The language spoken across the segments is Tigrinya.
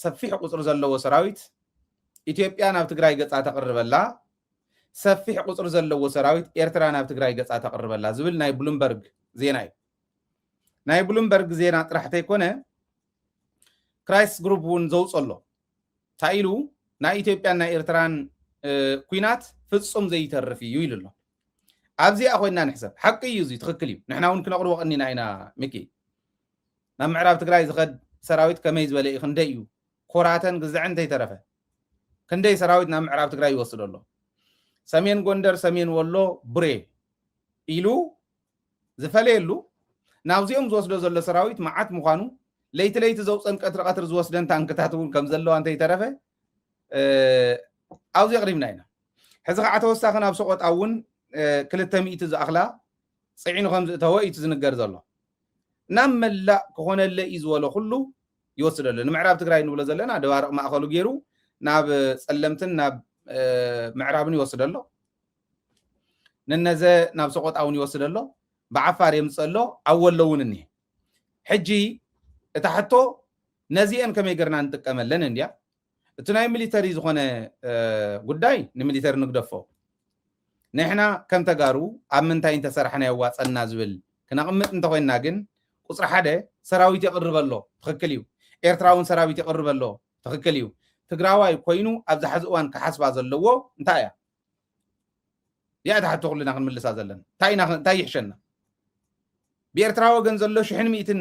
ሰፊሕ ቁጽሪ ዘለዎ ሰራዊት ኢትዮጵያ ናብ ትግራይ ገጻ ተቅርበላ ሰፊሕ ቁጽሪ ዘለዎ ሰራዊት ኤርትራ ናብ ትግራይ ገጻ ተቅርበላ ዝብል ናይ ብሉምበርግ ዜና እዩ ናይ ብሉምበርግ ዜና ጥራሕተ ይኮነ ክራይሲስ ግሩፕ እውን ዘውፀሎ ታኢሉ ናይ ኢትዮጵያን ናይ ኤርትራን ኩናት ፍጹም ዘይተርፍ እዩ ኢሉሎ ኣብዚኣ ኮይና ንሕሰብ ሓቂ እዩ እዚ ትክክል እዩ ንሕና እውን ክነቅርቦ ቀኒና ኢና ሚኪ ናብ ምዕራብ ትግራይ ዝኸድ ሰራዊት ከመይ ዝበለ እዩ ክንደይ እዩ ኮራተን ግዝዕን እንተይተረፈ ክንደይ ሰራዊት ናብ ምዕራብ ትግራይ ይወስድ ኣሎ ሰሜን ጎንደር ሰሜን ወሎ ቡሬ ኢሉ ዝፈለየሉ ናብዚኦም ዝወስዶ ዘሎ ሰራዊት መዓት ምዃኑ ለይቲ ለይቲ ዘውፀን ቀትሪ ዝወስደን ታንክታት እውን ከም ዘለዋ እንተይተረፈ ኣብዚ ቅሪብና ኢና ሕዚ ከዓ ተወሳኺ ናብ ሰቆጣ እውን 200 ዝኣኽላ ፅዒኑ ከም ዝእተወ እዩ ዝንገር ዘሎ ናብ መላእ ክኾነለ እዩ ዝበሎ ኩሉ ይወስድ ኣሎ ንምዕራብ ትግራይ ንብሎ ዘለና ደባርቕ ማእኸሉ ገይሩ ናብ ጸለምትን ናብ ምዕራብን ይወስድ ኣሎ ነነዘ ናብ ሰቆጣ እውን ይወስድ ኣሎ ብዓፋር የምፅእ ኣሎ ኣብ ወሎ እውን እኒሄ ሕጂ እታ ሕቶ ነዚአን ከመይ ጌርና ንጥቀመለን እንድያ እቲ ናይ ሚሊተሪ ዝኾነ ጉዳይ ንሚሊተሪ ንግደፎ ንሕና ከም ተጋሩ ኣብ ምንታይ እንተሰርሐና የዋፀና ዝብል ክነቕምጥ እንተኮይንና ግን ቁፅሪ ሓደ ሰራዊት የቕርብ ኣሎ ትክክል እዩ ኤርትራውን ሰራዊት የቕርብ ኣሎ ትክክል እዩ ትግራዋይ ኮይኑ ኣብ ዝሓዚ እዋን ክሓስባ ዘለዎ እንታይ እያ ያ እታ ሕቶ ኩልና ክንምልሳ ዘለና እንታይ ይሕሸና ብኤርትራ ወገን ዘሎ 100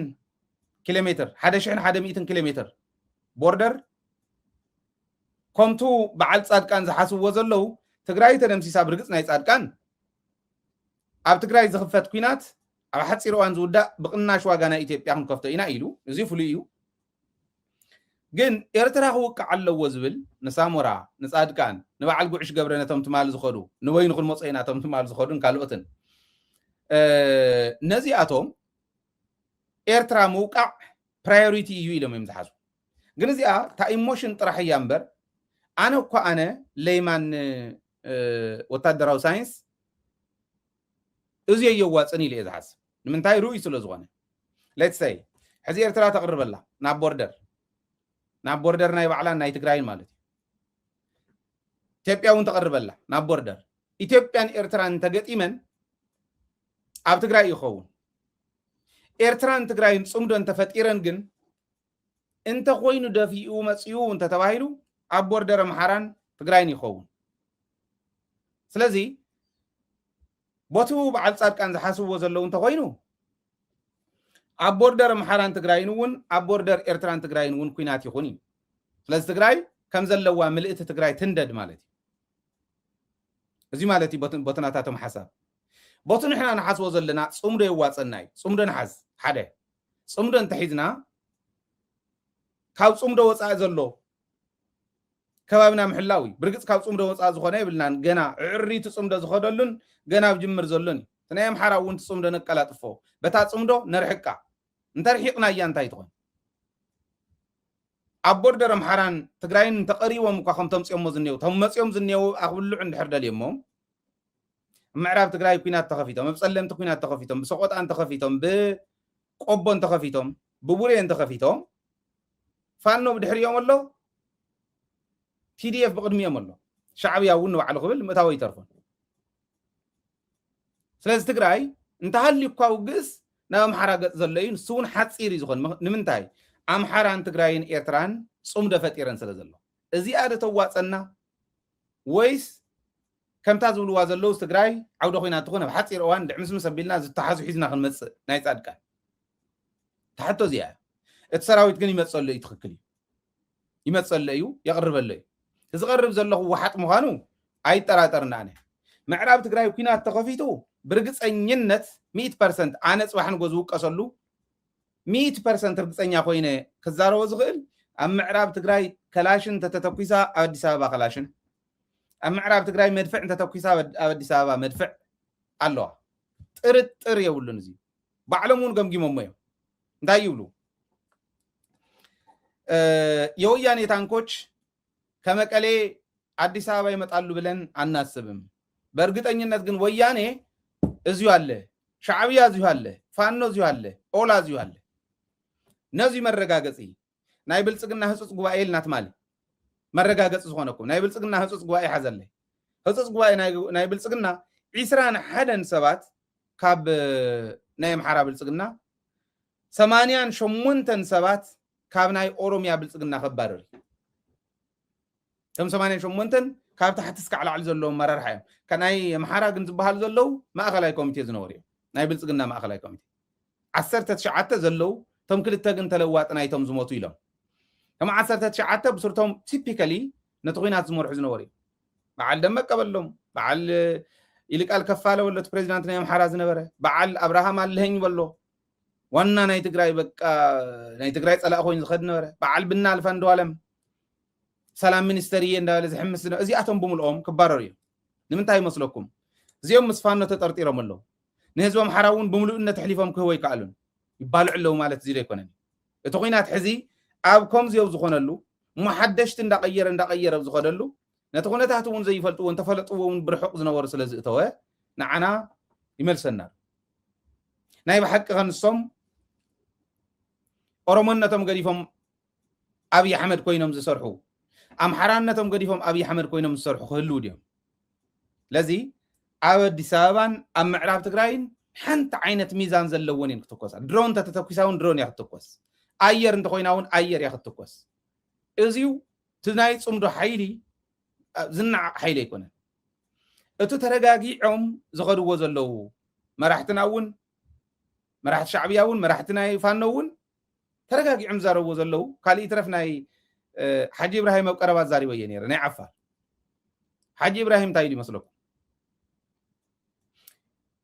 ኪሎ ሜትር 1100 ኪሎ ሜትር ቦርደር ከምቱ በዓል ጻድቃን ዝሓስብዎ ዘለው ትግራይ ተደምሲሳ ብርግጽ ናይ ጻድቃን ኣብ ትግራይ ዝኽፈት ኩናት ኣብ ሓፂር እዋን ዝውዳእ ብቅናሽ ዋጋ ናይ ኢትዮጵያ ክንከፍቶ ኢና ኢሉ እዚ ፍሉይ እዩ ግን ኤርትራ ክውቃዕ ኣለዎ ዝብል ንሳሞራ ንጻድቃን ንበዓል ጉዕሽ ገብረ ነቶም ትማል ዝኸዱ ንወይኑ ክንመፁ ኢና ቶም ትማል ዝኸዱን ካልኦትን ነዚኣቶም ኤርትራ ምውቃዕ ፕራዮሪቲ እዩ ኢሎም እዮም ዝሓዙ ግን እዚኣ ታ ኢሞሽን ጥራሕ እያ እምበር ኣነ እኳ ኣነ ለይማን ወታደራዊ ሳይንስ እዚ የዋፅን ኢለ እየ ዝሓስብ ንምንታይ ርኡይ ስለ ዝኾነ ሌትስ ሰይ ሕዚ ኤርትራ ተቕርበላ ናብ ቦርደር ናይ ባዕላን ናይ ትግራይን ማለት እዩ ኢትዮጵያ እውን ተቐርበላ ናብ ቦርደር ኢትዮጵያን ኤርትራን ተገጢመን ኣብ ትግራይ ይኸውን ኤርትራን ትግራይን ጽምዶ እንተፈጢረን ግን እንተ ኮይኑ ደፊኡ መፅኡ እንተተባሂሉ ኣብ ቦርደር ኣምሓራን ትግራይን ይኸውን ስለዚ ቦቱ በዓል ጻድቃን ዝሓስብዎ ዘለው እንተኮይኑ ኣብ ቦርደር ኣምሓራን ትግራይን እውን ኣብ ቦርደር ኤርትራን ትግራይን እውን ኩናት ይኹን እዩ ስለዚ ትግራይ ከም ዘለዋ ምልእቲ ትግራይ ትንደድ ማለት እዩ እዚ ማለት እዩ ቦትናታቶም ሓሳብ ቦቱ ንሕና ንሓስቦ ዘለና ጽምዶ የዋፀና እዩ ጽምዶ ንሓዝ ሓደ ጽምዶ እንተሒዝና ካብ ጽምዶ ወፃኢ ዘሎ ከባቢና ምሕላው እዩ ብርግጽ ካብ ጽምዶ ወፃኢ ዝኾነ ይብልናን ገና ዕሪቱ ጽምዶ ዝኸደሉን ገና ኣብ ጅምር ዘሎን እዩ ትናይ ኣምሓራ እውን ጽምዶ ነቀላጥፎ በታ ጽምዶ ነርሕቃ እንተርሒቕና እያ እንታይ ትኾን ኣብ ቦርደር ኣምሓራን ትግራይን ተቐሪቦም እኳ ከም ተምፅኦሞ ዝኔው ቶም መፅኦም ዝኔው ኣኽብልዑ እንድሕር ደልየሞም ምዕራብ ትግራይ ኩናት ተኸፊቶም ኣብ ጸለምቲ ኩናት ተኸፊቶም ብሰቆጣን ተኸፊቶም ብቆቦን ተኸፊቶም ብቡሬን ተኸፊቶም ፋኖ ብድሕሪኦም ኣሎ TDF ብቅድሚኦም ኣሎ ሻዕብያ እውን ንባዕሉ ክብል ምእታዊ ይተርፎን ስለዚ ትግራይ እንተሃልዩ እኳ ውግእስ ናብ ኣምሓራ ገጽ ዘሎ እዩ ንሱ እውን ሓፂር እዩ ዝኾን ንምንታይ ኣምሓራን ትግራይን ኤርትራን ጽምዶ ፈጢረን ስለ ዘሎ እዚኣ ዶ ተዋፀና ወይስ ከምታ ዝብልዋ ዘለው ትግራይ ዓውደ ኮይና ትኾን ኣብ ሓፂር እዋን ድዕምስምስ ኣቢልና ዝተሓዙ ሒዝና ክንመፅእ ናይ ጻድቃን ታሕቶ እዚኣ እቲ ሰራዊት ግን ይመፀሎ እዩ ትክክል እዩ ይመፀሎ እዩ የቕርበሎ እዩ ዝቐርብ ዘለኹ ዋሓጥ ምዃኑ ኣይጠራጠርና ኣነ ምዕራብ ትግራይ ኩናት ተኸፊቱ ብርግፀኝነት 100% ኣነ ጽባሕ ንጎ ዝውቀሰሉ 100% ርግፀኛ ኮይነ ክዛረቦ ዝኽእል ኣብ ምዕራብ ትግራይ ከላሽን ተተተኩሳ ኣብ ኣዲስ ኣበባ ከላሽን ኣብ ምዕራብ ትግራይ መድፍዕ እንተተኩሳ ኣብ ኣዲስ ኣበባ መድፍዕ ኣለዋ ጥርጥር የብሉን እዚ ባዕሎም እውን ገምጊሞሞ እዮም እንታይ ይብሉ የወያኔ ታንኮች ከመቀሌ አዲስ አበባ ይመጣሉ ብለን አናስብም በእርግጠኝነት ግን ወያኔ እዚሁ አለ ሻዕቢያ እዚሁ አለ ፋኖ እዚሁ አለ ኦላ እዚሁ አለ ነዚህ መረጋገጽ ናይ ብልጽግና ህጹጽ ጉባኤ ኢልና ትማሊ መረጋገጽ ዝኾነኩም ናይ ብልጽግና ህጹጽ ጉባኤ ሓዘለይ ህጹጽ ጉባኤ ናይ ብልጽግና 21 ሰባት ካብ ናይ ኣምሓራ ብልጽግና 88 ሰባት ካብ ናይ ኦሮሚያ ብልጽግና ከባረር ከም 88 ካብ ታሕቲ እስካዕ ላዕሊ ዘለዎም መራርሓ እዮም ከናይ ኣምሓራ ግን ዝበሃሉ ዘለው ማእኸላይ ኮሚቴ ዝነበሩ እዮም ናይ ብልጽግና ማእኸላይ ኮሚቴ 19 ዘለው ቶም ክልተ ግን ተለዋጥ ናይቶም ዝሞቱ ኢሎም ከም 19 ብስርቶም ቲፒካሊ ነቲ ኩናት ዝመርሑ ዝነበሩ እዮም በዓል ደመቀ በሎም በዓል ይልቃል ከፋለ ወለት ፕሬዚዳንት ናይ ኣምሓራ ዝነበረ በዓል አብርሃም አለኸኝ በሎ ዋና ናይ ትግራይ በቃ ናይ ትግራይ ፀላእ ኮይኑ ዝኸድ ነበረ በዓል ብናል ፈንድዋለም ሰላም ሚኒስተር እንዳለ ዝሕምስ እዚኣቶም ብምልኦም ክባረሩ እዮም ንምንታይ ይመስለኩም እዚኦም ምስፋኖ ተጠርጢሮም ኣለዉ ንህዝቢ ኣምሓራ እውን ብምሉእነት ሕሊፎም ክህቦ ይከኣሉን ይባልዑ ኣለዉ ማለት እዚ ኣይኮነን እቲ ኩናት ሕዚ ኣብ ከምዚኦም ዝኾነሉ እሞ ሓደሽቲ እንዳቀየረ ዝኸደሉ ነቲ ኩነታት እውን ዘይፈልጥዎን ተፈለጥዎን ብርሑቕ ዝነበሩ ስለ ዝእተወ ንዓና ይመልሰና ናይ ብሓቂ ከንሶም ኦሮሞነቶም ገዲፎም ኣብይ ኣሕመድ ኮይኖም ዝሰርሑ ኣምሓራነቶም ገዲፎም ኣብይ ኣሕመድ ኮይኖም ዝሰርሑ ክህልው ድዮም ለዚ ኣብ ኣዲስ ኣበባን ኣብ ምዕራብ ትግራይን ሓንቲ ዓይነት ሚዛን ዘለዎን እየን ክትኮሳ ድሮን ተተተኪሳ እውን ድሮን እያ ክትኮስ ኣየር እንተኮይና እውን ኣየር እያ ክትኮስ እዚው እቲ ናይ ፅምዶ ሓይሊ ዝናዕ ሓይሊ ኣይኮነን እቲ ተረጋጊዖም ዝኸድዎ ዘለው መራሕትና እውን መራሕቲ ሻዕብያ እውን መራሕቲ ናይ ፋኖ እውን ተረጋጊዖም ዝዛረብዎ ዘለው ካልእ ትረፍ ናይ ሓጂ ኢብራሂም ኣብ ቀረባ ዛሪበ እየ ነይረ ናይ ዓፋር ሓጂ ኢብራሂም እንታይ ኢሉ ይመስለኩም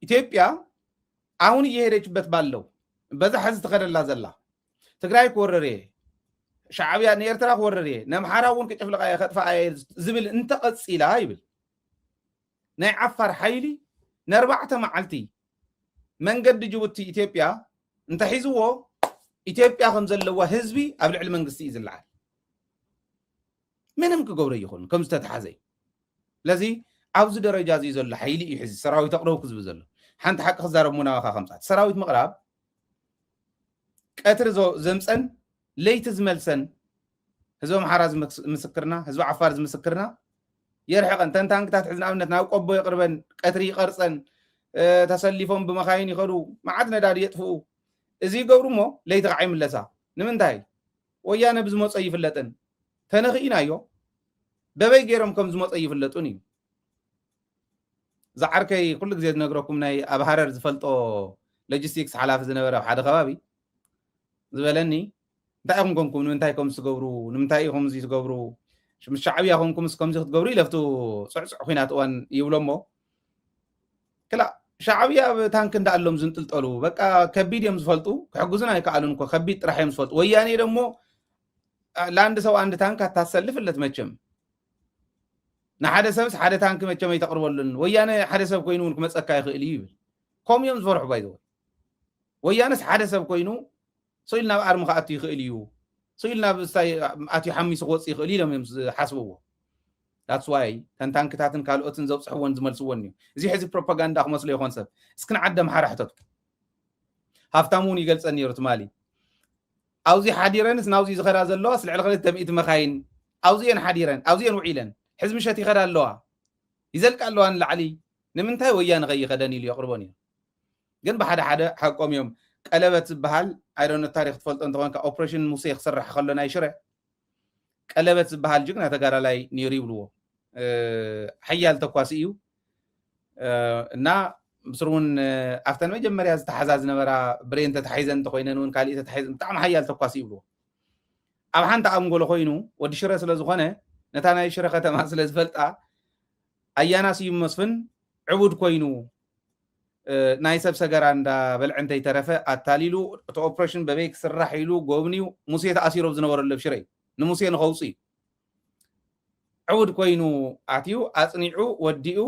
ኢትዮጵያ አሁን እየሄደችበት ባለው በዛ ሕዚ ተኸደላ ዘላ ትግራይ ክወረር እየ ሻዕብያ ንኤርትራ ክወረር እየ ንኣምሓራ እውን ክጭፍልቃ እየ ከጥፋ እየ ዝብል እንተቐፂላ ይብል ናይ ዓፋር ሓይሊ ን4 መዓልቲ መንገዲ ጅቡቲ ኢትዮጵያ እንተሒዝዎ ኢትዮጵያ ከም ዘለዋ ህዝቢ ኣብ ልዕሊ መንግስቲ እዩ ዝለዓል ምንም ክገብሮ ይኹን ከም ዝተተሓዘይ ለዚ ኣብዚ ደረጃ እዚ ዘሎ ሓይሊ እዩ ሕዚ ሰራዊት ኣቕረቡ ክዝብ ዘሎ ሓንቲ ሓቂ ክዛረብ ሙናዋኻ ከምፃት ሰራዊት ምቕራብ ቀትሪ ዘምፀን ለይቲ ዝመልሰን ህዝቢ ኣምሓራ ዝምስክርና ህዝቢ ዓፋር ዝምስክርና የርሕቐን ተንታንክታት ሕዚ ንኣብነት ናብ ቆቦ የቕርበን ቀትሪ ይቐርፀን ተሰሊፎም ብመኻይን ይኸዱ መዓት ነዳዲ የጥፍኡ እዚ ይገብሩ እሞ ለይቲ ከዓ ይምለሳ ንምንታይ ወያነ ብዝመፀ ይፍለጥን ተነኽኢናዮ በበይ ገይሮም ከም ዝመፀ ይፍለጡን እዩ ዛዓርከይ ኩሉ ግዜ ዝነግረኩም ናይ ኣብ ሃረር ዝፈልጦ ሎጂስቲክስ ሓላፊ ዝነበረ ኣብ ሓደ ከባቢ ዝበለኒ እንታይ ኢኹም ኮንኩም ንምንታይ ከም ዝገብሩ ንምንታይ ኢኹም እዚ ዝገብሩ ምስ ሻዕብያ ኮንኩም ከምዚ ክትገብሩ ኢለፍቱ ፅዕፅዕ ኩናት እዋን ይብሎሞ ክላ ሻዕብያ ኣብ ታንክ እንዳኣሎም ዝንጥልጠሉ በቃ ከቢድ እዮም ዝፈልጡ ክሕግዙን ኣይከኣሉን እኮ ከቢድ ጥራሕ እዮም ዝፈልጡ ወያኔ ደሞ ለአንድ ሰው አንድ ታንክ አታሰልፍለት መቸም ንሓደ ሰብስ ሓደ ታንክ መቸም ኣይተቕርበሉን ወያነ ሓደ ሰብ ኮይኑ እውን ክመፀካ ይኽእል እዩ ይብል ከምኡ እዮም ዝፈርሑ ባይዘወ ወያነስ ሓደ ሰብ ኮይኑ ሰኢል ናብ ኣርሚ ከኣቱ ይኽእል እዩ ሰኢል ናብ ኣትዩ ሓሚሱ ክወፅእ ይኽእል ኢሎም እዮም ዝሓስብዎ ዳትስ ዋይ ተንታንክታትን ካልኦትን ዘብፅሕዎን ዝመልስዎን እዩ እዚ ሕዚ ፕሮፓጋንዳ ክመስሎ ይኾን ሰብ እስክን ዓደ ኣምሓራ ሕተቱ ሃፍታም እውን ይገልፀን ነይሩ ትማሊ ኣውዚ ሓዲረንስ ናውዚ ዝኸዳ ዘለዋ ስልዕሊ 200 መኻይን ኣውዚአን ሓዲረን ኣውዚአን ውዒለን ሕዝቢ ሸት ይኸዳ ኣለዋ ይዘልቃ ኣለዋ ንላዕሊ ንምንታይ ወያነ ኸይኸደን ኢሉ የቕርቦን እዩ ግን ብሓደ ሓደ ሓቆም እዮም ቀለበት ዝበሃል ኣይዶነ ታሪክ ትፈልጦ እንተኾንካ ኦፕሬሽን ሙሴ ክስራሕ ከሎ ናይ ሽረ ቀለበት ዝበሃል ጅግና ተጋዳላይ ነይሩ ይብልዎ ሓያል ተኳሲ እዩ እና ምስሩ እውን ኣብተን መጀመርያ ዝተሓዛ ዝነበራ ብሬን ተታሒዘን እንተኮይነን እውን ካልእ ተታሒዘን ብጣዕሚ ሓያል ተኳሲ ይብልዎ ኣብ ሓንቲ ኣንጎሎ ኮይኑ ወዲ ሽረ ስለ ዝኾነ ነታ ናይ ሽረ ከተማ ስለ ዝፈልጣ ኣያና ስዩም መስፍን ዕቡድ ኮይኑ ናይ ሰብ ሰገራ እንዳበልዐ እንተይተረፈ ኣታሊሉ እቲ ኦፕሬሽን በበይ ክስራሕ ኢሉ ጎብኒዩ ሙሴ ተኣሲሮም ዝነበረሉ ኣብ ሽረ እዩ ንሙሴ ንኸውፅ እዩ ዕቡድ ኮይኑ ኣትዩ ኣፅኒዑ ወዲኡ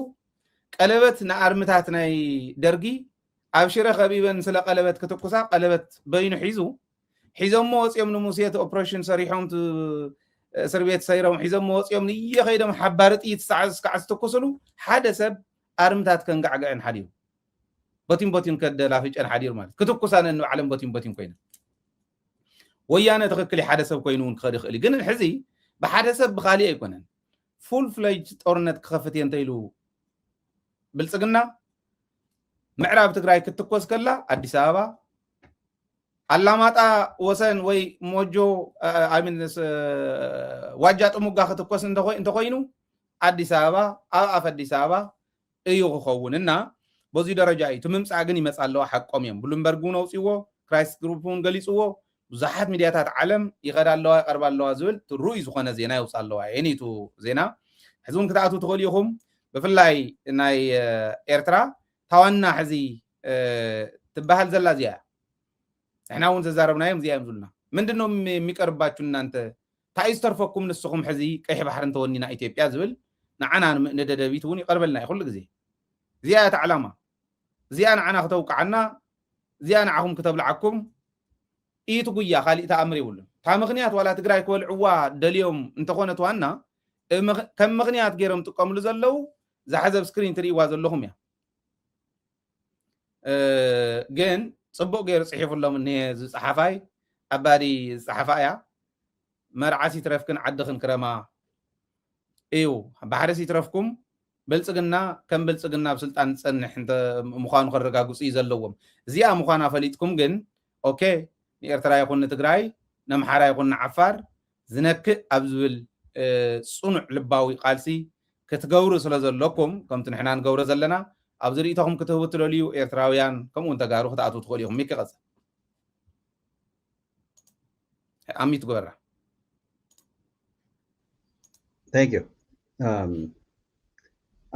ቀለበት ንኣርምታት ናይ ደርጊ ኣብ ሽረ ከቢበን ስለ ቀለበት ክትኩሳ ቀለበት በይኑ ሒዞሞ ወፂኦም ንሙሴ እቲ ኦፕሬሽን ሰሪሖም እስር ቤት ሰይሮም ሒዞሞ ወፂኦም ንየኸይዶም ሓባሪ ጥይት ክሳዕ ዝተኮሰሉ ሓደ ሰብ ኣርምታት ከንጋዕግዕን ሓዲሩ ቦቲን ከደላፍጨን ሓዲሩ ማለት ክትኩሳነ ንባዕለን ቦቲን ኮይነ ويانا تخكلي حدث كوينون خاري خلي جن الحزي بحدث بخالي يكونن فول فلاج أورنت كخفت ينتيلو بلسقنا معراب تقرأي كتكوس كلا أديس أبابا علامات وسن وي موجو أمين واجات أموجا كتكوس انتخوينو أديس أبابا أف أديس أبابا أيوه خووننا بزي درجة أي تممس عجني مسألة حق أميم بلومبرجون أو سيوه كرايس جروبون جليسوه زحات ميدياتات عالم يقدر الله قرب الله زول تروي زخنا زينا يوصل الله يعني تو زينا حزون كتاعتو تقوليهم بفلاي ناي إيرترا توانا حزي تبهل زلا زيا احنا ون زاربنا يوم زيا مزلنا من دنهم ميقرباتنا انت تايسترفكم نسخم حزي كيح بحر انت ونينا إثيوبيا زول نعنا نددبيتون يقربلنا يقول زي زيادة علامة زيانا عنا ختوقع عنا زيانا عهم كتب لعكم إيه تقول يا خالي تأمري ولا تامغنيات ولا تقرأ كل عوا دليوم انت خونت وانا كم مغنيات غيرهم تقوم لزلو زحزب سكرين تري وازلهم يا جن صبوا غير صحيح ولا من هي صحافي أباري صحافية مرعاسي ترفكن عدخن كرما ايو بحرسي ترفكم بلصقنا كم بلصقنا بسلطان صنح انت مخانو خرغاغص يزلوم زيا مخانا فليتكم جن اوكي ኤርትራ ይኹን ትግራይ ነምሓራ ይኹን ዓፋር ዝነክእ ኣብ ዝብል ጽኑዕ ልባዊ ቃልሲ ክትገብሩ ስለ ዘለኩም ከምቲ ንሕና ንገብሮ ዘለና ኣብ ዝርኢቶኹም ክትህቡ ትደልዩ ኤርትራውያን ከምኡውን ተጋሩ ክትኣትዉ ትኽእሉ ኢኹም ይክቐጽል ኣሚት ጎበራ Thank you.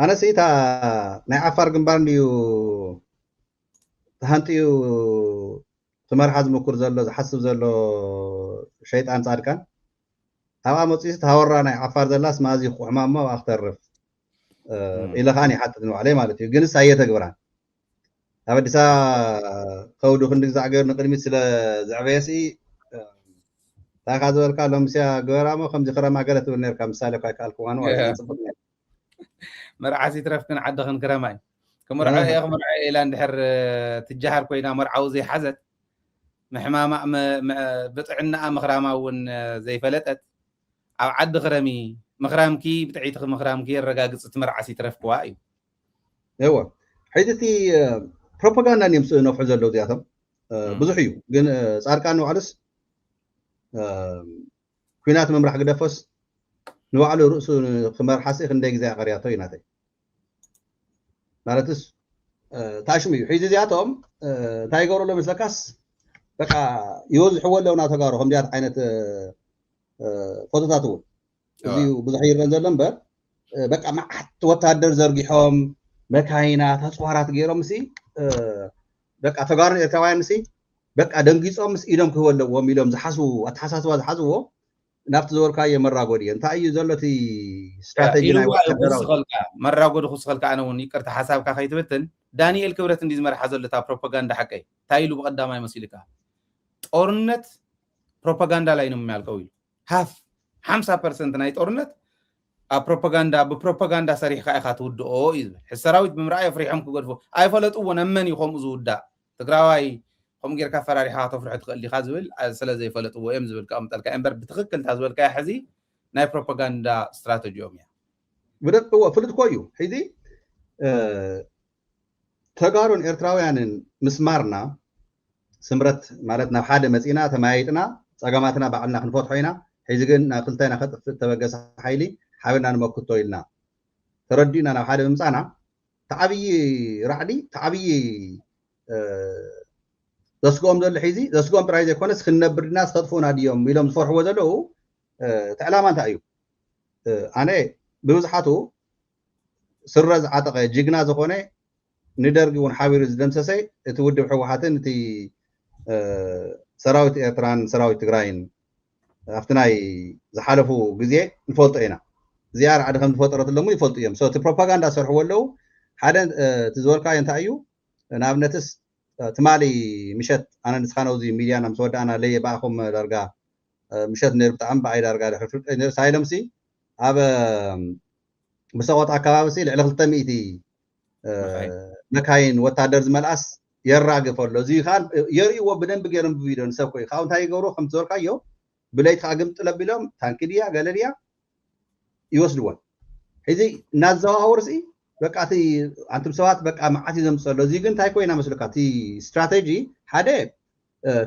أنا سيتا نعفر جنبان ليو تهانتيو تمر حزم كور زلو حسب زلو شيطان صاركان هوا مصيس تهورنا عفار زلاس مازي خو حمامه واخترف الى خاني حتى انه عليه مالتي جنس هي تغبران هذا دسا خودو خندق زعغر نقدمي سلا زعبيسي تاخذوا الكلام سيا غرامو خمس خرما قالت ونير كم سالك كالكوان ولا صبرنا مرعاسي ترفكن عدخن كرماي كمرعى يا مرعى الى اندحر تجهر كوينا مرعاو زي حزت محماما بطعنا مخراما ون زي فلتت او عد غرمي مخرامكي بتعيت مخرامكي الرقاقص تمرعسي ترفكوا ايو ايوا حيدتي بروباغندا نيمس نوفع زلو دياتهم بزحيو ግን ጻርቃን ወዓልስ ኩናት መምራሕ ግደፈስ ንባዕሉ ርእሱ ክመርሓሲ ክንደይ ግዜ ኣቐርያቶ ይናተይ ማለትስ ታሽም እዩ ሒዚ እዚኣቶም እንታይ ይገብረሎ መስለካስ በቃ ይወዝሕዎ ኣለዉ ናተጋሩ ከምዚኣት ዓይነት ፎቶታት እውን እዚኡ ብዙሕ ይርአን ዘሎ እምበር በቃ መዓት ወታደር ዘርጊሖም መካይና ተፅዋራት ገይሮም እሲ በቃ ተጋሩን ኤርትራውያን እሲ በቃ ደንጊጾም ምስ ኢዶም ክህወለዎም ኢሎም ዝሓስቡ ኣተሓሳስባ ዝሓስብዎ ናብቲ ዝበልካዮ መራጎዲ እንታይ እዩ ዘሎቲ ስትራቴጂ ናይ ወታደራዊ መራጎዲ ክስኸልካ ኣነ እውን ይቅርታ ሓሳብካ ከይትብትን ዳንኤል ክብረት እንዲ ዝመርሓ ዘሎታ ፕሮፓጋንዳ ሓቀይ እንታይ ኢሉ ብቐዳማይ መሲልካ ጦርነት ፕሮፓጋንዳ ላይ ነው የሚያልቀው ይሉ ሃፍ 50% ናይ ጦርነት ፕሮፓጋንዳ በፕሮፓጋንዳ ሰሪሕካ ኢኻ ትውድኦ ይብል ሰራዊት ብምርኣይ ፍሪሖም ክገድፉ ኣይፈለጡዎ ነመን ይኾም ዝውዳእ ትግራዋይ ከም ጌርካ ፈራሪሓ ተፍርሑ ትኽእል ኢኻ ዝብል ስለዚ ይፈለጥዎ እዮም ዝብል ከኣምጠልካ እምበር ብትኽክል ታዝበልካ ሕዚ ናይ ፕሮፓጋንዳ ስትራቴጂኦም እያ ብደቅዎ ፍልጥ ኮዩ ሕዚ ተጋሩን ኤርትራውያንን ምስማርና ስምረት ማለት ናብ ሓደ መፂና ተማያይጥና ፀገማትና ባዕልና ክንፈትሖ ኢና ሕዚ ግን ናብ ክልተና ከጥፍእ ተበገሰ ሓይሊ ሓቢርና ንመክቶ ኢልና ተረዲእና ናብ ሓደ ምምፃና ተዓብዪ ራዕዲ ተዓብዪ ዘስግኦም ዘሎ ሕዚ ዘስግኦም ጥራይ ዘይኮነስ ክንነብርና ዝኸጥፉና ድዮም ኢሎም ዝፈርሕዎ ዘለዉ እቲ ዕላማ እንታይ እዩ ኣነ ብብዝሓቱ ስረ ዝዓጠቐ ጅግና ዝኾነ ንደርጊ እውን ሓቢሩ ዝደምሰሰ እቲ ውድብ ሕወሓትን እቲ ሰራዊት ኤርትራን ሰራዊት ትግራይን ኣብቲ ናይ ዝሓለፉ ግዜ ንፈልጦ ኢና እዚኣ ራዕዲ ከም ዝፈጠረትሎም ይፈልጡ እዮም እቲ ፕሮፓጋንዳ ሰርሕዎ ኣለዉ ሓደ እቲ ዝበልካዮ እንታይ እዩ ንኣብነትስ ትማሊ ምሸት ኣነ ንስኻነ እዚ ሚድያና ምስ ወዳእና ለየ ባእኹም ዳርጋ ምሸት ነይሩ ብጣዕሚ ብዓይ ዳርጋ ሳይሎምሲ ኣብ ብሰቆጣ ኣከባቢ ልዕሊ 200 መካይን ወታደር ዝመልኣስ يراقف له زي خان يريو بدن بغيرم فيديو نسكوي خاون تاي يغورو خمس زوركايو بلايت خاغم طلبيلهم تانكديا غالريا يوسدوا هذي نازاورسي بقاتي انتم سوات بقى معاتي زمصلو زي كن تاي كوينا مسلكاتي استراتيجي حدا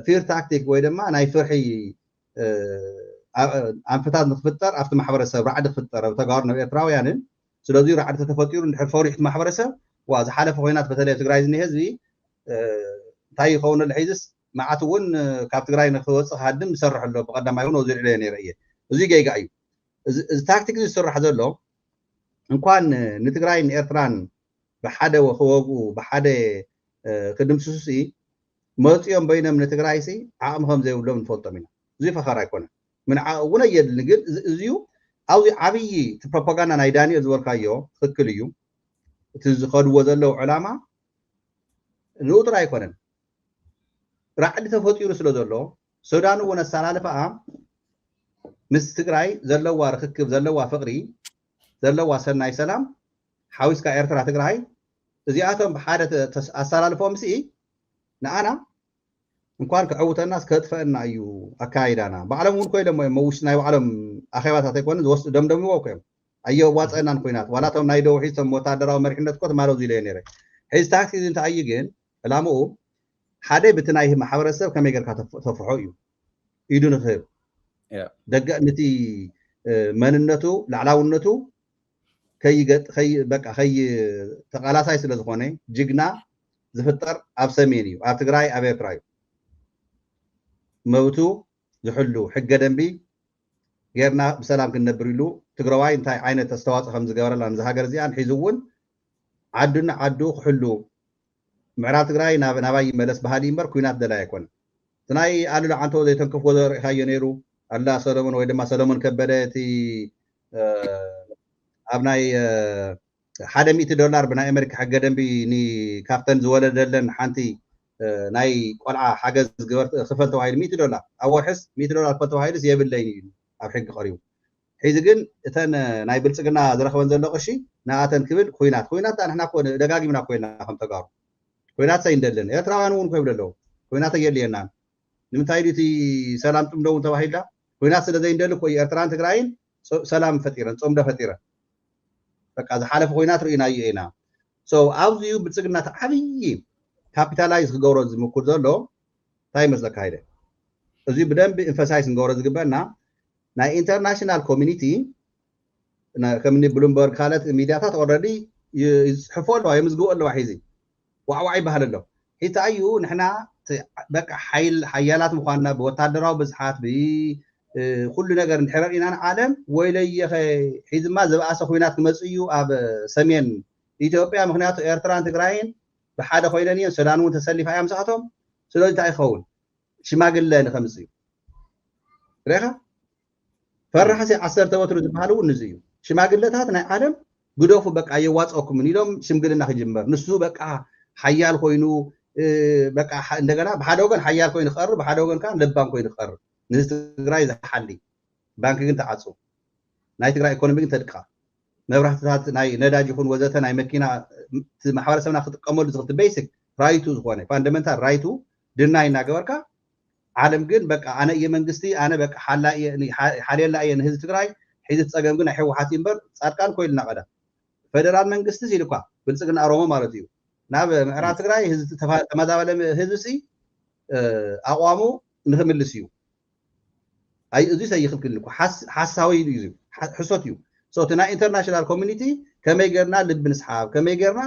فير تاكتيك ወይ ድማ ናይ ፍርሒ አንፈታት ንክፍጠር ኣብቲ ማሕበረሰብ ራዕዲ ክፍጠር ተጋሩ ነው ኤርትራውያንን ስለዚ ራዕዲ ተፈጢሩ እንድሕር ፈሪሕት ማሕበረሰብ ዋ ዝሓለፈ ኮይናት በተለይ ትግራይ ዝኔ ህዝቢ እንታይ ይኸውን ለሒዝስ ማዓት እውን ካብ ትግራይ ንክወፅእ ሃድም ይሰርሕ ኣሎ ብቀዳማይ ሆኖ ዝልዕለ ነይረየ እዚ ገይጋ እዩ እዚ ታክቲክ ዝስራሕ ዘሎ እንኳን ንትግራይ ንኤርትራን ብሓደ ወክወጉ ብሓደ ክድምስሱሲ መፅኦም በይኖም ንትግራይ ሲ ዓቕሚ ከም ዘይብሎም ንፈልጦም ኢና እዚ ፈኸር ኣይኮነ ምን እውን የድልን ግን እዚዩ ኣብዚ ዓብይ እቲ ፕሮፓጋንዳ ናይ ዳንኤል ዝበልካዮ ትክክል እዩ እቲ ዝኸድዎ ዘለው ዕላማ ንኡጥር ኣይኮነን ራዕዲ ተፈጢሩ ስለ ዘሎ ሱዳን እውን ኣሰላልፈኣ ምስ ትግራይ ዘለዋ ርክክብ ዘለዋ ፍቅሪ ዘለዋ ሰናይ ሰላም ሓዊስካ ኤርትራ ትግራይ እዚኣቶም ብሓደ ኣሰላልፎም ሲ ንኣና እንኳን ከዕውተናስ ከጥፈአና እዩ ኣካይዳና ባዕሎም እውን ኮይሎም መውሽ ናይ ባዕሎም ኣኼባታት ኣይኮነን ዝወስዱ ደምደምዎ ኮይም ኣየ ዋፀናን ኮይናት ዋላቶም ናይ ደው ሒዞም ወታደራዊ መሪሕነት ኮት ማለው ዝለየ ነይረ ሕዚ ታክቲክ እንታይ እዩ ግን ዕላምኡ ሓደ በቲ ናይ ማሕበረሰብ ከመይ ጌርካ ተፍሖ እዩ ኢዱ ንክህብ ደገ ነቲ መንነቱ ላዕላውነቱ ከይ ተቃላሳይ ስለ ዝኾነ ጅግና ዝፍጠር ኣብ ሰሜን እዩ ኣብ ትግራይ ኣብ ኤርትራ እዩ መብቱ ዝሕሉ ሕገ ደንቢ ጌርና ብሰላም ክንነብር ኢሉ ትግራዋይ እንታይ ዓይነት ኣስተዋፅኦ ከም ዝገበረላ ንዚ ሃገር እዚኣን ሒዙ እውን ዓዱና ዓዱ ክሕሉ ምዕራብ ትግራይ ናባይ ይመለስ ባህሊ እምበር ኩናት ደላይ ኣይኮነ እቲ ናይ ኣሉላ ዓንቶ ዘይተንከፍዎ ዘርእካዮ ነይሩ ኣላ ሰሎሞን ወይ ድማ ሰሎሞን ከበደ እቲ ኣብ ናይ $100 ብናይ ኣሜሪካ ሕገ ደንቢ ካብተን ዝወለደለን ሓንቲ ናይ ቆልዓ ሓገዝ ዝገበር ክፈል ተባሂሉ $100 ኣብ ወርሕስ $100 ክፈል ተባሂሉስ የብለይን እዩ ኣብ ሕጊ ቀሪቡ ሒዚ ግን እተን ናይ ብልፅግና ዝረኸበን ዘሎ ቅርሺ ንኣተን ክብል ኩናት ንሕና ደጋጊምና ኮይና ከም ተጋሩ ኩናት ሳይንደለን ኤርትራውያን እውን ኮይብለ ኣለዉ ኩናት የድልየና ንምንታይ እቲ ሰላም ጥምዶ እውን ተባሂላ ኩናት ስለ ዘይንደሊ ኮይ ኤርትራን ትግራይን ሰላም ፈጢረን ፆምዶ ፈጢረን በቃ ዝሓለፈ ኩናት ርኢና እዩ ኢና ኣብዚዩ ብልፅግና ዓብይ ካፒታላይዝ ክገብሮ ዝምኩር ዘሎ እንታይ ይመስለካ ሃይደ እዚ ብደንቢ ኤንፈሳይዝ ንገብሮ ዝግበአና ናይ ኢንተርናሽናል ኮሚኒቲ ከምኒ ብሉምበርግ ካልኦት ሚድያታት ኦልሬዲ ይፅሕፉ ኣለዋ የምዝግቡ ኣለዋ ሒዚ ዋዕዋዕ ይበሃል ኣሎ ሒታ እዩ ንሕና በቃ ሓያላት ምኳንና ብወታደራዊ ብዝሓት ኩሉ ነገር እንድሕር ኢና ንዓለም ወይለየኸ ሒዝማ ዝበኣሰ ኩናት ክመፅእ እዩ ኣብ ሰሜን ኢትዮጵያ ምክንያቱ ኤርትራን ትግራይን ብሓደ ኮይነን እየን ሱዳን እውን ተሰሊፋ እያ ምስኣቶም ስለዚ እንታይ ይኸውን ሽማግለ ንኸምፅ እዩ ርኢኻ ፈራሕሲ 10 ወትሩ ዝበሃል እውን ንዚ እዩ ሽማግለታት ናይ ዓለም ግደፉ በቃ የዋፀኩምን ኢሎም ሽምግልና ክጅመር ንሱ በቃ ሓያል ኮይኑ በቃ እንደገና ብሓደ ወገን ሓያል ኮይኑ ክቐርብ ብሓደ ወገን ከዓ ልባም ኮይኑ ክቐርብ ንትግራይ ዝሓሊ ባንኪ ግን ተዓፁ ናይ ትግራይ ኢኮኖሚ ግን ተድቃ መብራህትታት ናይ ነዳጅ ይኹን ወዘተ ናይ መኪና ማሕበረሰብና ክጥቀመሉ ዝኽእል ቤሲክ ራይቱ ዝኾነ ፋንዳሜንታል ራይቱ ድናይ እናገበርካ ዓለም ግን በቃ ኣነ የመንግስቲ ኣነ በቃ ሓልየላ እየ ንህዝቢ ትግራይ ሒዚ ፀገም ግን ናይ ሕወሓት እምበር ፃድቃን ኮይልና ቀዳ ፌደራል መንግስቲ ሲልኳ ብልፅግና ኦሮሞ ማለት እዩ ናብ ምዕራብ ትግራይ ተመዛበለ ህዝቢ ኣቋሙ ንክምልስ እዩ ኣይ እዚ ሰይኽልክል እኮ ሓሳዊ እዩ ሕሶት እዩ እቲ ናይ ኢንተርናሽናል ኮሚኒቲ ከመይ ጌርና ልቢ ንስሓብ ከመይ ጌርና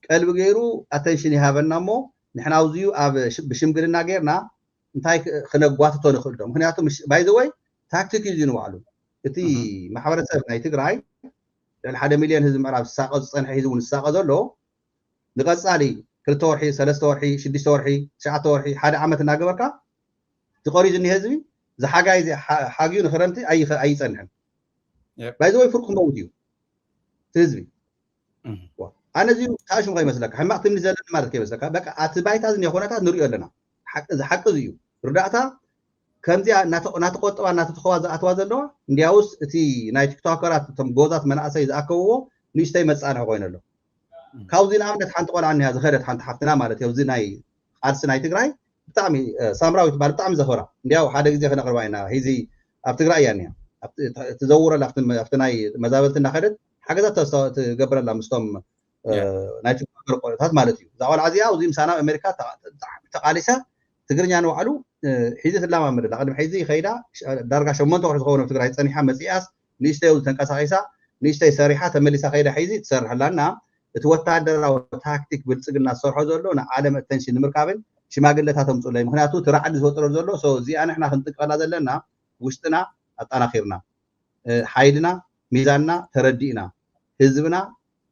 ቀልቢ ገይሩ ኣተንሽን ይሃበና እሞ ንሕና ኣብዚዩ ኣብ ብሽምግልና ጌርና እንታይ ክነጓትቶ ንኽእል ዶ ምክንያቱ ባይ ዘ ወይ ታክቲክ እዩ ንባዕሉ እቲ ማሕበረሰብ ናይ ትግራይ ልዕሊ 1 ሚልዮን ህዝቢ ምዕራብ ዝሳቀ ዝፀንሐ ሒዙ እውን ዝሳቀ ዘሎ ንቐፃሊ 2 ወርሒ 3 ወርሒ 6 ወርሒ 9 ወርሒ 1 ዓመት እናገበርካ ትቆሪዝ እኒ ህዝቢ ዝሓጋይ ሓግዩ ንክረምቲ ኣይፀንሕን ባይ ዘ ወይ ፍርቁ ክመውት እዩ ህዝቢ ኣነ እዚኡ ታሽሙ ከይመስለካ ሕማቅ ትምኒ ዘለና ማለት ከይመስለካ በቃ ኣቲ ባይታ ዝኒ ኩነታት ንሪኦ ኣለና ዝሓቂ እዩ ርዳእታ ከምዚኣ እናተቆጠባ እናተተኸዋ ዝኣትዋ ዘለዋ እንዲያውስ እቲ ናይ ቲክቶከራት እቶም ጎዛት መናእሰይ ዝኣከብዎ ንእሽተይ መፃንሒ ኮይኑ ኣሎ كاوزي الامنت حنت قول عنها زخرت حنت حفتنا مالت يوزي ناي قالس ناي تግራይ بتعمي سامراوي تبال بتعمي زخرة እንዲያው ሓደ ግዜ ከነቅርባይና ሂዚ ኣብ ትግራይ ያንያ تزور لافتناي مزابلت እናኸደት حاجات تقبرلا مستم ናይ ትግራ ቆርታት ማለት እዩ ዛዋል ዓዚያ ውዚ ምሳና ኣሜሪካ ተቃሊሳ ትግርኛ ነው አሉ ሒዘት ለማመድ ለቀድም ሒዚ ይኸይዳ ዳርጋ ሸመንተ ወርሕ ዝኸውን ኣብ ትግራይ ፀኒሓ መፅያስ ንእሽተይ ተንቀሳቂሳ ንእሽተይ ሰሪሓ ተመሊሳ ኸይዳ ሒዚ ትሰርሐላና እቲ ወታደራዊ ታክቲክ ብልፅግና ዝሰርሖ ዘሎ ንዓለም ኣተንሽን ንምርካብን ሽማግለታት ተምፅለይ ምክንያቱ ትራዕዲ ዝወጥሮ ዘሎ ሶ እዚኣ ንሕና ክንጥቀላ ዘለና ውሽጥና ኣጣናኺርና ሓይልና ሚዛንና ተረዲእና ህዝብና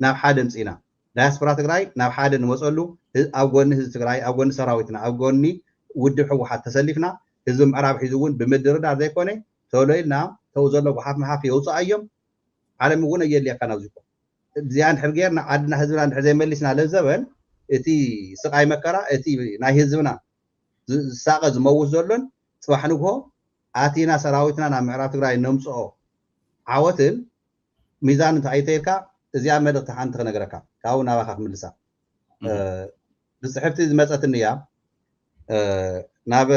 ናብ ሓደ ምፅኢና ዳያስፖራ ትግራይ ናብ ሓደ ንመፀሉ ኣብ ጎኒ ህዝቢ ትግራይ ኣብ ጎኒ ሰራዊትና ኣብ ጎኒ ውድብ ሕወሓት ተሰሊፍና ህዝቢ ምዕራብ ሒዙ እውን ብምድርዳር ዘይኮነ ተወለይልና ተው ዘሎ ጎሓፍ መሓፍ የውፅኣ እዮም ዓለም እውን የልያካ ናብዚኮ እዚያን ድሕር ጌርና ዓድና ህዝብና ድሕር ዘይመሊስና ለዘበን እቲ ስቃይ መከራ እቲ ናይ ህዝብና ዝሳቀ ዝመውት ዘሎን ፅባሕ ንግሆ ኣቲና ሰራዊትና ናብ ምዕራብ ትግራይ ነምፅኦ ዓወትን ሚዛን እንተኣይተይልካ እዚኣ መልእክቲ ሓንቲ ክነግረካ ካብኡ ናባኻ ክምልሳ ብፅሕፍቲ ዝመፀትኒ እያ ናብ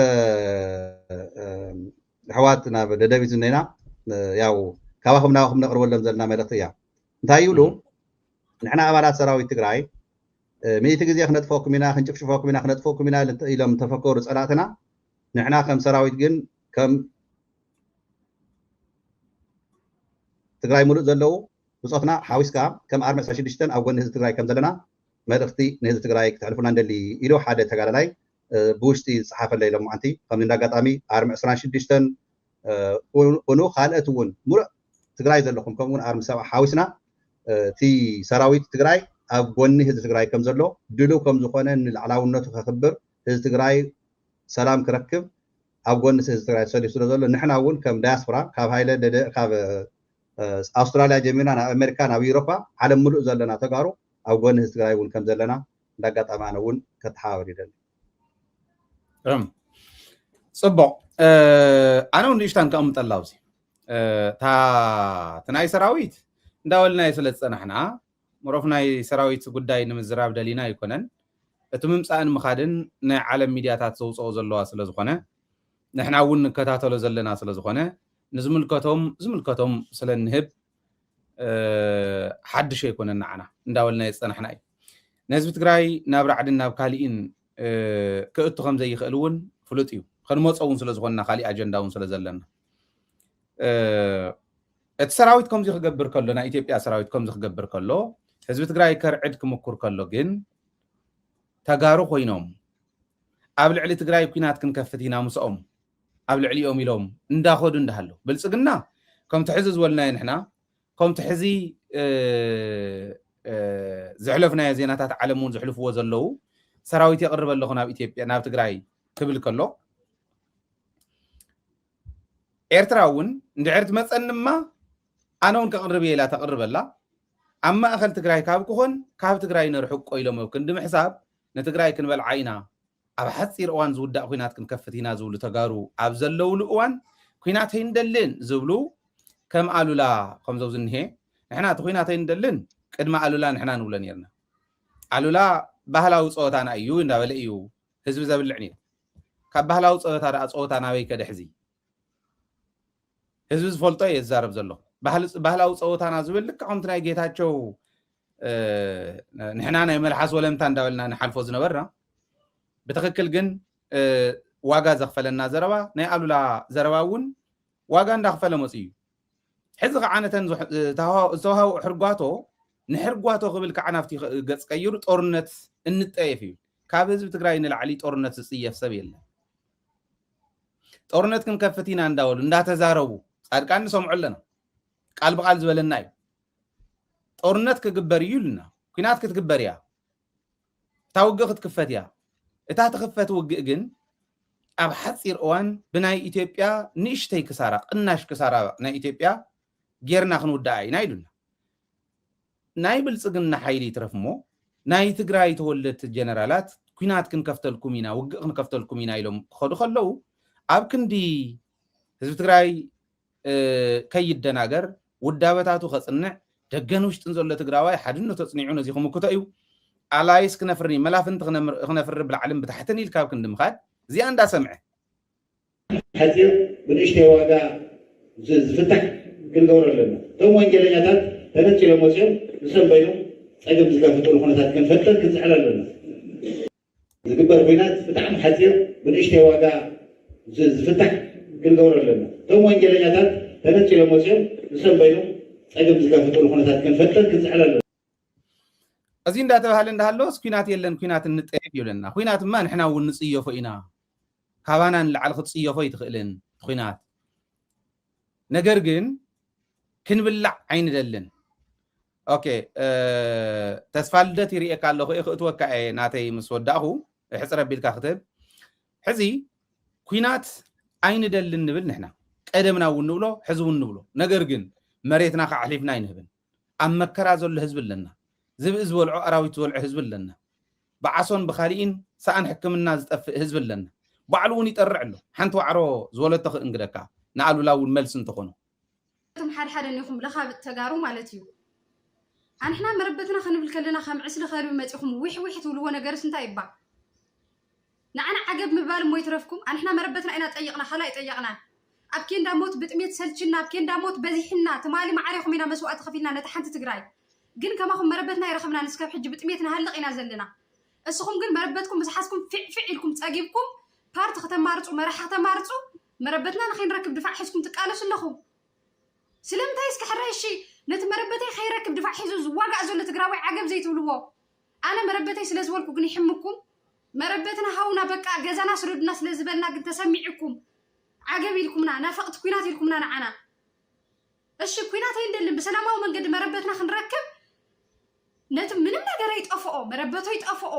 ሕዋት ናብ ደደቢት ዝነና ያው ካባኹም ናባኹም ነቅርበሎም ዘለና መልእክቲ እያ እንታይ ይብሉ ንሕና ኣባላት ሰራዊት ትግራይ ሚእቲ ግዜ ክነጥፈኩም ኢና ክንጭፍጭፈኩም ኢና ክነጥፈኩም ኢና ኢሎም ተፈከሩ ፀላእትና ንሕና ከም ሰራዊት ግን ከም ትግራይ ሙሉእ ዘለው ብፆትና ሓዊስካ ከም ኣርሚ 16 ኣብ ጎኒ ህዝቢ ትግራይ ከም ዘለና መልእክቲ ንህዝቢ ትግራይ ክትሕልፉና እንደሊ ኢሉ ሓደ ተጋዳላይ ብውሽጢ ዝፀሓፈለ ኢሎም ማዓንቲ ከምዚ እንዳጋጣሚ ኣርሚ 26 ኮኑ ካልኦት እውን ሙሉእ ትግራይ ዘለኹም ከምኡውን ኣርሚ ሰብዓ ሓዊስና እቲ ሰራዊት ትግራይ ኣብ ጎኒ ህዝቢ ትግራይ ከም ዘሎ ድልው ከም ዝኾነ ንላዕላውነቱ ከኽብር ህዝቢ ትግራይ ሰላም ክረክብ ኣብ ጎኒ ህዝቢ ትግራይ ተሰሊፉ ስለ ዘሎ ንሕና እውን ከም ዳያስፖራ ካብ ሃይለ ካብ ኣውስትራልያ ጀሚርና ናብ ኣሜሪካ ናብ ኤውሮፓ ዓለም ሙሉእ ዘለና ተጋሩ ኣብ ጎኒ ህዝቢ ትግራይ እውን ከም ዘለና እንዳጋጣሚ ኣነ እውን ከተሓባበር ይደሊ ፅቡቅ ኣነ እውን ንእሽታን ከቕምጠላ ኣብዚ እቲ ናይ ሰራዊት እንዳበልናዮ ስለ ዝፀናሕና ምሮፍ ናይ ሰራዊት ጉዳይ ንምዝራብ ደሊና ኣይኮነን እቲ ምምፃእን ምኻድን ናይ ዓለም ሚድያታት ዘውፅኦ ዘለዋ ስለ ዝኾነ ንሕና እውን ንከታተሎ ዘለና ስለ ዝኾነ ንዝምልከቶም ስለ ንህብ ሓድሽ ኣይኮነን ንዓና እንዳበልናዮ ዝፀናሕና እዩ ንህዝቢ ትግራይ ናብ ራዕድን ናብ ካሊእን ክእቱ ከም ዘይኽእል እውን ፍሉጥ እዩ ክንመፆ እውን ስለ ዝኾንና ካሊእ ኣጀንዳ እውን ስለ ዘለና እቲ ሰራዊት ከምዚ ክገብር ከሎ ናይ ኢትዮጵያ ሰራዊት ከምዚ ክገብር ከሎ ህዝቢ ትግራይ ከርዕድ ክምኩር ከሎ ግን ተጋሩ ኮይኖም ኣብ ልዕሊ ትግራይ ኩናት ክንከፍት ኢና ምስኦም ኣብ ልዕሊኦም ኢሎም እንዳኸዱ እንዳሃለዉ ብልፅግና ከምቲ ሕዚ ዝበልናዮ ንሕና ከምቲ ሕዚ ዘሕለፍናዮ ዜናታት ዓለም እውን ዘሕልፍዎ ዘለዉ ሰራዊት የቕርብ ኣለኹ ናብ ኢትዮጵያ ናብ ትግራይ ክብል ከሎ ኤርትራ እውን እንድሕር ትመፀን ድማ ኣነ እውን ከቕርብ እየ ኢላ ተቕርበላ ኣብ ማእኸል ትግራይ ካብ ክኾን ካብ ትግራይ ነርሕቆ ኢሎም ክንዲ ምሕሳብ ንትግራይ ክንበልዓ ኢና ኣብ ሓፂር እዋን ዝውዳእ ኩናት ክንከፍት ኢና ዝብሉ ተጋሩ ኣብ ዘለውሉ እዋን ኩናት ኣይንደልን ዝብሉ ከም ኣሉላ ከምዘው ዝኒሄ ንሕና እቲ ኩናት ኣይንደልን ቅድሚ ኣሉላ ንሕና ንብሎ ነርና ኣሉላ ባህላዊ ፀወታና እዩ እንዳበለ እዩ ህዝቢ ዘብልዕ ነይሩ ካብ ባህላዊ ፀወታ ደኣ ፀወታ ናበይ ከደ ሕዚ ህዝቢ ዝፈልጦ እየ ዝዛረብ ዘሎ ባህላዊ ፀወታና ዝብል ልክ ከምቲ ናይ ጌታቸው ንሕና ናይ መልሓስ ወለምታ እንዳበልና ንሓልፎ ዝነበርና ብትክክል ግን ዋጋ ዘኽፈለና ዘረባ ናይ ኣሉላ ዘረባ እውን ዋጋ እንዳኽፈለ መፅ እዩ ሕዚ ከዓ ነተን ዝተዋሃቡ ሕርጓቶ ንሕርጓቶ ክብል ከዓ ናብቲ ገፅ ቀይሩ ጦርነት እንጠየፍ እዩ ካብ ህዝቢ ትግራይ ንላዕሊ ጦርነት ዝፅየፍ ሰብ የለን ጦርነት ክንከፍት ኢና እንዳበሉ እንዳተዛረቡ ጻድቃን ንሰምዑ ኣለና ቃል ብቃል ዝበለና እዩ ጦርነት ክግበር እዩ ኢሉና ኩናት ክትግበር እያ እታ ውግእ ክትክፈት እያ እታ ትኽፈት ውግእ ግን ኣብ ሓፂር እዋን ብናይ ኢትዮጵያ ንእሽተይ ክሳራ ቅናሽ ክሳራ ናይ ኢትዮጵያ ጌርና ክንውዳእ ኢና ኢሉና ናይ ብልፅግና ሓይሊ ይትረፍ እሞ ናይ ትግራይ ተወለድቲ ጀነራላት ኩናት ክንከፍተልኩም ኢና ውግእ ክንከፍተልኩም ኢና ኢሎም ክኸዱ ከለዉ ኣብ ክንዲ ህዝቢ ትግራይ ከይደናገር ውዳበታቱ ከፅንዕ ደገን ውሽጥን ዘሎ ትግራዋይ ሓድነቱ ተፅኒዑ ነዚ ክምክቶ እዩ አላይስ ክነፍርኒ መላፍንቲ ክነፍር ብልዓልን ብታሕትን ኢልካ ክንድምኻድ እዚኣ እንዳሰምዐ ሓፂር ብንእሽተይ ዋጋ ዝፍታሕ ክንገብሮ ኣለና እቶም ወንጀለኛታት ተነፂሎም ወፂኦም ዝሰንበይኖም ፀገም ዝጋፈጠሉ ኩነታት ክንፈጥር ክንፅዕር ኣለና ዝግበር ኩናት ብጣዕሚ ሓፂር ብንእሽተይ ዋጋ ዝፍታሕ ክንገብሮ ኣለና እቶም ወንጀለኛታት ተነፂሎም ወፂኦም ዝሰንበይኖም ፀገም ዝጋፈጠሉ ኩነታት ክንፈጥር ክንፅዕር ኣለና እዚ እንዳተባሃለ እንዳሃለወስ ኩናት የለን ኩናት እንጠየፍ ይብለና ኩናትማ ንሕና እውን ንፅየፎ ኢና ካባና ንላዕሊ ክትፅየፎ ይትኽእልን ኩናት ነገር ግን ክንብላዕ ኣይንደልን ኦኬ ተስፋ ልደት ይርኤካ ኣለኹ ክእትወካ እየ ናተይ ምስ ወዳእኹ ሕፅረ ቢልካ ክትብ ሕዚ ኩናት ኣይንደልን ንብል ንሕና ቀደምና እውን ንብሎ ሕዚ እውን ንብሎ ነገር ግን መሬትና ካዕሊፍና ኣይንህብን ኣብ መከራ ዘሎ ህዝቢ ኣለና ዝብእ ዝበልዖ ኣራዊት ዝበልዖ ህዝቢ ኣለና ብዓሶን ብካሊእን ሰኣን ሕክምና ዝጠፍእ ህዝቢ ኣለና ባዕሉ እውን ይጠርዕ ኣሎ ሓንቲ ዋዕሮ ዝበለቶ ክእንግደካ ንኣሉላ እውን መልሲ እንትኾኑ እቶም ሓደ ኒኹም ለኻብ ተጋሩ ማለት እዩ ኣንሕና መረበትና ክንብል ከለና ከም ዕስሊ ኸልቢ መፂኹም ዊሕ ትብልዎ ነገርስ እንታይ ይባል ንዓና ዓገብ ምባል ሞ ይትረፍኩም ኣንሕና መረበትና ኢና ጠይቕና ኸላ ይጠየቕና ኣብ ኬንዳ ሞት ብጥሜት ሰልችና ኣብ ኬንዳ ሞት በዚሕና ትማሊ ማዕሪኹም ኢና መስዋዕቲ ከፊልና ነቲ ሓንቲ ትግራይ ግን ከማኹም መረበትና ይረኸብና ንስካብ ሕጂ ብጥሜት ንሃልቕ ኢና ዘለና እስኹም ግን መረበትኩም ምስሓስኩም ፊዕፊዕ ኢልኩም ፀጊብኩም ፓርቲ ከተማርፁ መራሒ ከተማርፁ መረበትና ንኸይንረክብ ድፋዕ ሒዝኩም ትቃለሱ ኣለኹም ስለምንታይ እስኪ ሕራይሺ ነቲ መረበተይ ከይረክብ ድፋዕ ሒዙ ዝዋጋእ ዘሎ ትግራዋይ ዓገብ ዘይትብልዎ ኣነ መረበተይ ስለ ዝበልኩ ግን ይሕምኩም መረበትና ሃውና በቃ ገዛና ስሩድና ስለ ዝበልና ግን ተሰሚዕኩም ዓገብ ኢልኩምና ናፈቕቲ ኩናት ኢልኩምና ንዓና እሺ ኩናት ኣይንደልን ብሰላማዊ መንገዲ መረበትና ክንረክብ ነቲ ምንም ነገር ኣይጠፍኦ መረበቶ ይጠፍኦ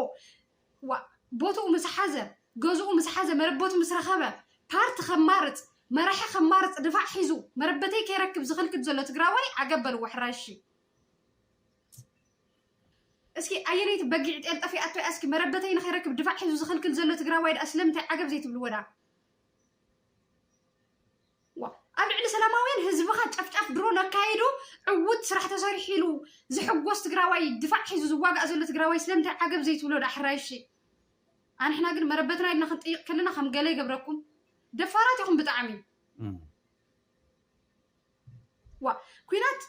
ቦትኡ ምስ ሓዘ ገዝኡ ምስ ሓዘ መረበቱ ምስ ረኸበ ፓርቲ ከማርፅ መራሒ ከማርፅ ድፋዕ ሒዙ መረበተይ ከይረክብ ዝኽልክል ዘሎ ትግራዋይ ዓገበልዎ ሕራይሺ እስኪ ኣየነይቲ በጊዕ ጤል ጠፊኣቶ እያ እስኪ መረበተይ ንኸይረክብ ድፋዕ ሒዙ ዝኽልክል ዘሎ ትግራዋይ ድኣ ስለምንታይ ዓገብ ዘይትብልዎ ዳ ኣብ ልዕሊ ሰላማውያን ህዝብኻ ጨፍጫፍ ድሮ ነካይዱ ዕውት ስራሕ ተሰሪሑ ኢሉ ዝሕጎስ ትግራዋይ ድፋዕ ሒዙ ዝዋጋእ ዘሎ ትግራዋይ ስለምንታይ ዓገብ ዘይትብሎ ዳ ሕራይሺ ኣንሕና ግን መረበትና ኢልና ክንጥይቕ ከለና ከም ገለ ይገብረኩም ደፋራት ኢኹም ብጣዕሚ ኩናት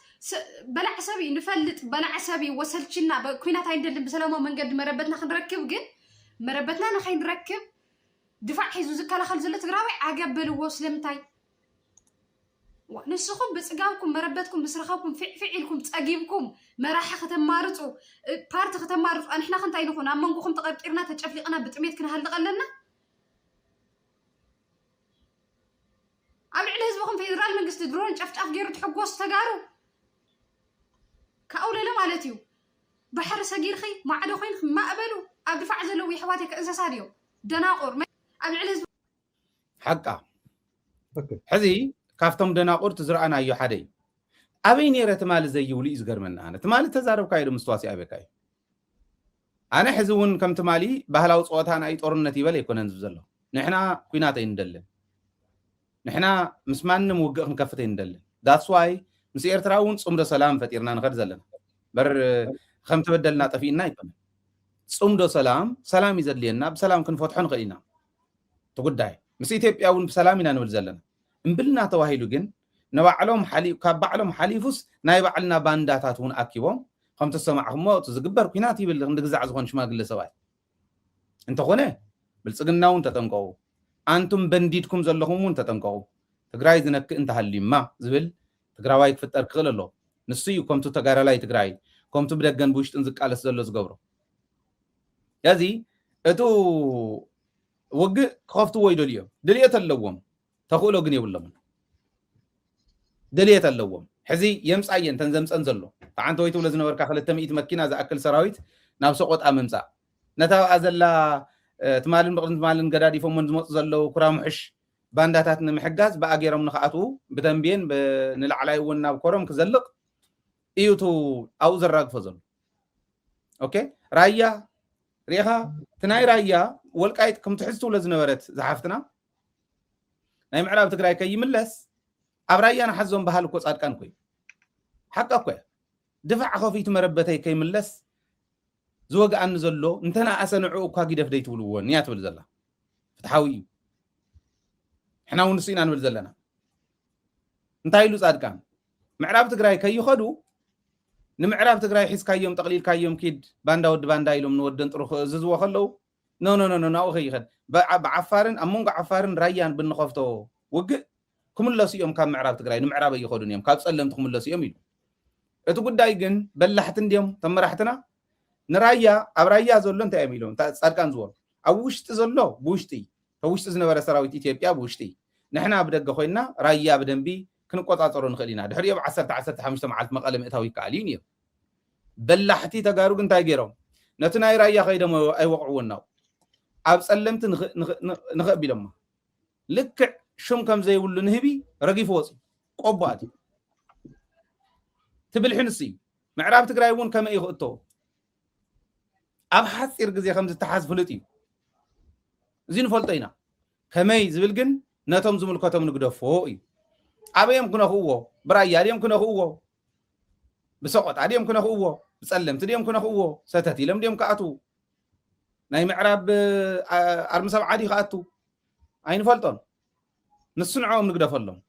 በላዕ ሰብ ንፈልጥ በላዕ ሰብ ወሰልችና ኩናት ኣይንደልን ብሰላማዊ መንገዲ መረበትና ክንረክብ ግን መረበትና ንኸይንረክብ ድፋዕ ሒዙ ዝከላኸል ዘሎ ትግራዋይ ዓገበልዎ ስለምንታይ ንስኹም ብፅጋብኩም መረበትኩም ምስ ረኸብኩም ፊዕፊዕ ኢልኩም ፀጊብኩም መራሒ ከተማርፁ ፓርቲ ከተማርፁ ኣንሕና ክንታይ ንኹን ኣብ መንጎኹም ተቐርቂርና ተጨፍሊቕና ብጥሜት ክንሃልቕ ኣለና ኣብ ልዕሊ ህዝብኹም ፌደራል መንግስቲ ድሮን ጨፍጫፍ ገይሩ ትሕጎስ ተጋሩ ካኣውለለ ማለት እዩ ባሕሪ ሰጊርኺ ማዕዶ ኮይንክ ማእበሉ ኣብ ድፋዕ ዘለዉ ይሕዋተይ ከእንስሳ ድዮም ደናቑር ኣብ ልዕሊ ህዝቢ ሓቃ ሕዚ ካብቶም ደናቁርት ዝረኣናዮ ሓደ እዩ ኣበይ ነይረ ትማሊ ዘይብሉ እዩ ዝገርመና ኣነ ትማሊ ተዛረብካዮ ዶ ምስትዋሲ ኣበካ እዩ ኣነ ሕዚ እውን ከም ትማሊ ባህላዊ ፀወታ ናይ ጦርነት ይበል ኣይኮነን ዝብ ዘሎ ንሕና ኩናት ኣይንደልን ንሕና ምስ ማንም ውግእ ክንከፍት ኣይንደልን ዳትስ ዋይ ምስ ኤርትራ እውን ፅምዶ ሰላም ፈጢርና ንኸድ ዘለና በር ከም ተበደልና ጠፊእና ኣይኮነን ፅምዶ ሰላም እዩ ዘድልየና ብሰላም ክንፈትሖ ንኽእል ኢና እቲ ጉዳይ ምስ ኢትዮጵያ እውን ብሰላም ኢና ንብል ዘለና እምብልና ተባሂሉ ግን ካብ ባዕሎም ሓሊፉስ ናይ ባዕልና ባንዳታት እውን ኣኪቦም ከም ተሰማዕኹሞ እቲ ዝግበር ኩናት ይብል ክንድግዛዕ ዝኾን ሽማግለ ሰብኣይ እንተኾነ ብልፅግና እውን ተጠንቀቑ ኣንቱም በንዲድኩም ዘለኹም እውን ተጠንቀቑ ትግራይ ዝነክእ እንተሃልዩማ ዝብል ትግራዋይ ክፍጠር ክኽእል ኣሎ ንሱ እዩ ከምቲ ተጋዳላይ ትግራይ ከምቲ ብደገን ብውሽጥን ዝቃለስ ዘሎ ዝገብሮ ያዚ እቱ ውግእ ክኸፍትዎ ይደልዮም ድልየት ኣለዎም ተኽእሎ ግን የብሎምን ድልየት ኣለዎም ሕዚ የምፃየን ተንዘምፀን ዘሎ ተዓንተ ወይ ትብሎ ዝነበርካ 200 መኪና ዝኣክል ሰራዊት ናብ ሰቆጣ ምምፃእ ነታ ብኣ ዘላ ትማልን ብቕድን ትማልን ገዳዲፎምን ዝመፁ ዘለው ኩራሙሕሽ ባንዳታት ንምሕጋዝ ብኣገይሮም ንኽኣትዉ ብተንብየን ንላዕላይ እውን ናብ ኮሮም ክዘልቕ እዩ ቱ ኣብኡ ዘራግፎ ዘሎ ኦኬ ራያ ሪኢኻ እቲ ናይ ራያ ወልቃይት ከም ትሕዝ ትብሎ ዝነበረት ዝሓፍትና ናይ ምዕራብ ትግራይ ከይምለስ ኣብ ራያ ንሓዞም ባህል እኮ ጻድቃን ኮይ ሓቃ እኮ ድፋዕ ከፊቱ መረበተይ ከይምለስ زوجان زلو انتنا أسنعو كاجي دفديت ولو نيات بالزلا فتحاوي إحنا ونسينا نبل زلنا انتايلو صادقان معراب تقراي كي يخدو نمعراب تقراي حس كايوم تقليل كايوم كيد باندا ود باندا يلوم نودن طرخ ززو خلو نو خي خد بعفارن امونغ عفارن رايان بنخفتو وق كملس يوم كان معراب تقراي نمعراب يخدون يوم كاب صلمت كملس يوم يلو اتو قداي جن بلحت انديم تمرحتنا نرايا ابرايا زولو انت يميلون صادقان زول اوشت زولو بوشتي فوشت زنبره سراويت ኢትዮጵያ بوشتي نحنا بدغ خوينا رايا بدنبي كنقطاطرو نخلينا دحريو 15 معلت مقاله مئتاوي كالين يو بلحتي تغارو انتاي غيرو نتناي رايا خيدم اي وقعونا اب صلمت نخبيلما لك شم كم زي ولو نهبي رغيف وصي قبات تبلحنسي معراب تግራይ ون كما يخطو اب حصير غزي خمس تحاز فلطي زين فلطينا كمي زبل جن نتم زملكتهم نقدفو أبيهم كنا هو برايا أبيهم كنا هو بسقط أبيهم كنا هو بسلم تديهم كنا هو ستاتي لم ديهم كأتو ناي معرب أرمسب عادي كأتو عين فلطن نصنعهم نقدف لهم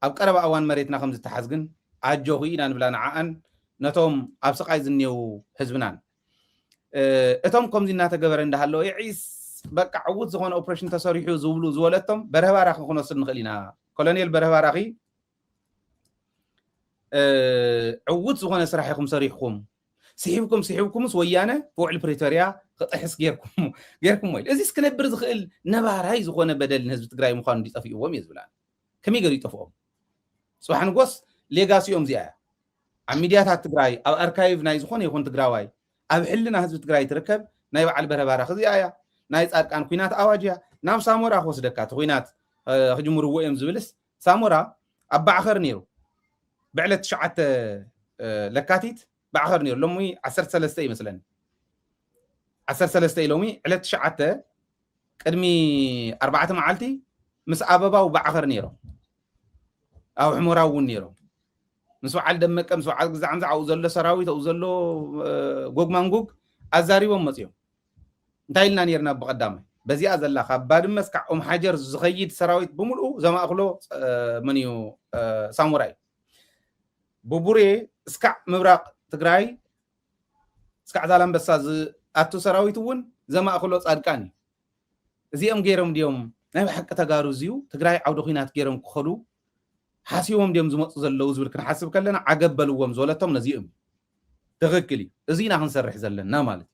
أبقرب أوان مريتنا خمسة تحزقن عجوهينا نبلان عان نتم أبسق عايزنيو حزبنان اتم كم زينا تجبرن ده هلو يعيس بقى عود زغون اوبريشن تصاريحو زولو زولتهم برهبارخ خنوس نخلينا كولونيل برهبارخي عود زغون سراحكم صريحكم سحيبكم ويانا فوق بريتوريا قطحس غيركم ويل ازي سكنبر زخل نبار هاي زغون بدل حزب تግራይ مخان دي طفيوم يزبلان كمي غير يطفوم سوحن غوس ليغاسيوم زيا عميديات تግራይ او اركايف ناي زغون يكون تግራዋይ اب حلنا حزب تግራይ تركب ناي بعل برهبارخ زيايا ناي صادقان كوينات اواجيا نام سامورا خوسدكات كوينات هجمرو ويم زبلس سامورا ابا اخر نيرو بعلت شعت لكاتيت باخر نيرو لومي 13 مثلا 13 لومي علت شعت قدمي 4 معالتي مس ابابا وباخر نيرو او حمراون نيرو مسو عال دمق مسو عال زعنزع او زلو سراويت او زلو غوغ مانغوغ ازاريوم مصيو انتايلنا نيرنا بقدامه بزيا زلا خباد مسكع حجر زخيد سراويت بملؤ زما اخلو منيو ساموراي بوبوري اسكع مبراق تግራይ اسكع زالم بس اتو سراويت ون زما اخلو صادقاني زيهم غيرم ديوم ناي حق تغارو زيو تግራይ عود خوينات غيرم كخلو حاسيوم ديوم زمص زلو زبل كنحسب كلنا عقبلوم زولتهم نزيهم تغكلي ازينا هنسرح زلنا مالت